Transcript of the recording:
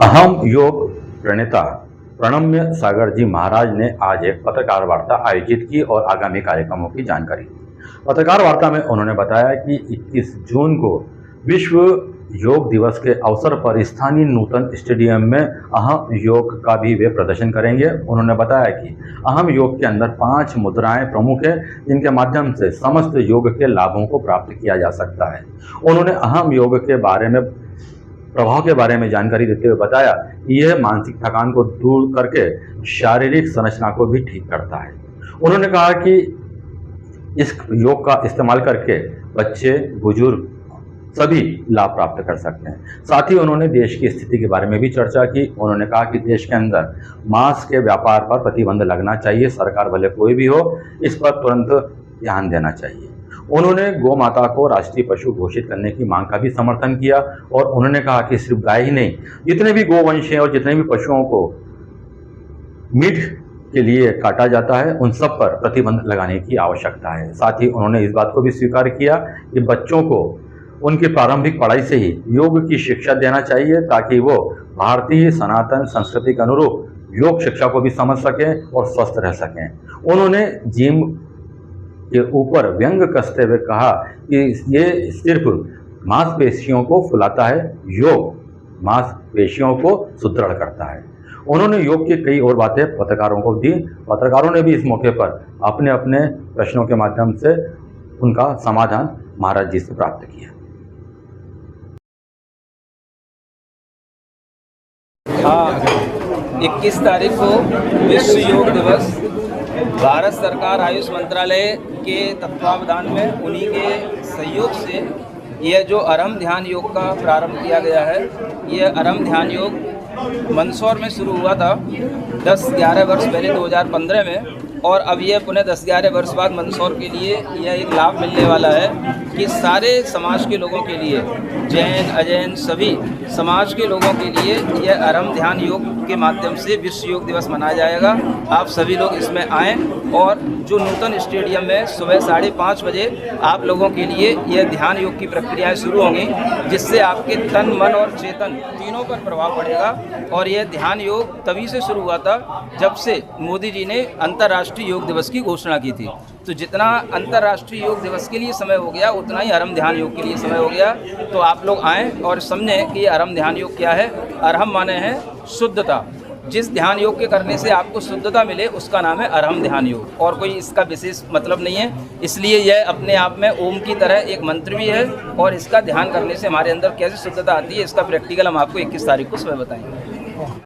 अहम योग प्रणेता प्रणम्य सागर जी महाराज ने आज एक पत्रकार वार्ता आयोजित की और आगामी कार्यक्रमों की जानकारी दी। पत्रकार वार्ता में उन्होंने बताया कि 21 जून को विश्व योग दिवस के अवसर पर स्थानीय नूतन स्टेडियम में अहम योग का भी वे प्रदर्शन करेंगे। उन्होंने बताया कि अहम योग के अंदर 5 मुद्राएं प्रमुख है, जिनके माध्यम से समस्त योग के लाभों को प्राप्त किया जा सकता है। उन्होंने अहम योग के बारे में प्रभाव के बारे में जानकारी देते हुए बताया कि यह मानसिक थकान को दूर करके शारीरिक संरचना को भी ठीक करता है। उन्होंने कहा कि इस योग का इस्तेमाल करके बच्चे, बुजुर्ग सभी लाभ प्राप्त कर सकते हैं। साथ ही उन्होंने देश की स्थिति के बारे में भी चर्चा की। उन्होंने कहा कि देश के अंदर मांस के व्यापार पर प्रतिबंध लगना चाहिए, सरकार भले कोई भी हो, इस पर तुरंत ध्यान देना चाहिए। उन्होंने गौ माता को राष्ट्रीय पशु घोषित करने की मांग का भी समर्थन किया और उन्होंने कहा कि सिर्फ गाय ही नहीं, जितने भी गोवंश हैं और जितने भी पशुओं को मीट के लिए काटा जाता है, उन सब पर प्रतिबंध लगाने की आवश्यकता है। साथ ही उन्होंने इस बात को भी स्वीकार किया कि बच्चों को उनकी प्रारंभिक पढ़ाई से ही योग की शिक्षा देना चाहिए, ताकि वो भारतीय सनातन संस्कृति के अनुरूप योग शिक्षा को भी समझ सकें और स्वस्थ रह सकें। उन्होंने जिम के ऊपर व्यंग कसते हुए कहा कि ये सिर्फ मांसपेशियों को फुलाता है, योग मांसपेशियों को सुदृढ़ करता है। उन्होंने योग की कई और बातें पत्रकारों को दी। पत्रकारों ने भी इस मौके पर अपने अपने प्रश्नों के माध्यम से उनका समाधान महाराज जी से प्राप्त किया। 21 तारीख को विश्व योग दिवस भारत सरकार आयुष मंत्रालय के तत्वावधान में उन्हीं के सहयोग से यह जो आरंभ ध्यान योग का प्रारंभ किया गया है। यह आरंभ ध्यान योग मंदसौर में शुरू हुआ था 10-11 वर्ष पहले 2015 में, और अब यह पुनः 10-11 वर्ष बाद मंदसौर के लिए यह एक लाभ मिलने वाला है कि सारे समाज के लोगों के लिए, जैन अजैन सभी समाज के लोगों के लिए यह आरंभ ध्यान योग के माध्यम से विश्व योग दिवस मनाया जाएगा। आप सभी लोग इसमें आएँ और जो नूतन स्टेडियम में सुबह 5:30 बजे आप लोगों के लिए यह ध्यान योग की प्रक्रियाएं शुरू होंगी, जिससे आपके तन, मन और चेतन तीनों पर प्रभाव पड़ेगा। और यह ध्यान योग तभी से शुरू हुआ था जब से मोदी जी ने अंतर्राष्ट्रीय योग दिवस की घोषणा की थी। तो जितना अंतर्राष्ट्रीय योग दिवस के लिए समय हो गया, उतना ही आरंभ ध्यान योग के लिए समय हो गया। तो आप लोग आएँ और समझें कि आरंभ ध्यान योग क्या है। आरंभ माने है शुद्धता। जिस ध्यान योग के करने से आपको शुद्धता मिले उसका नाम है आरंभ ध्यान योग, और कोई इसका विशेष मतलब नहीं है। इसलिए यह अपने आप में ओम की तरह एक मंत्र भी है, और इसका ध्यान करने से हमारे अंदर कैसे शुद्धता आती है, इसका प्रैक्टिकल हम आपको 21 तारीख को सुबह बताएंगे।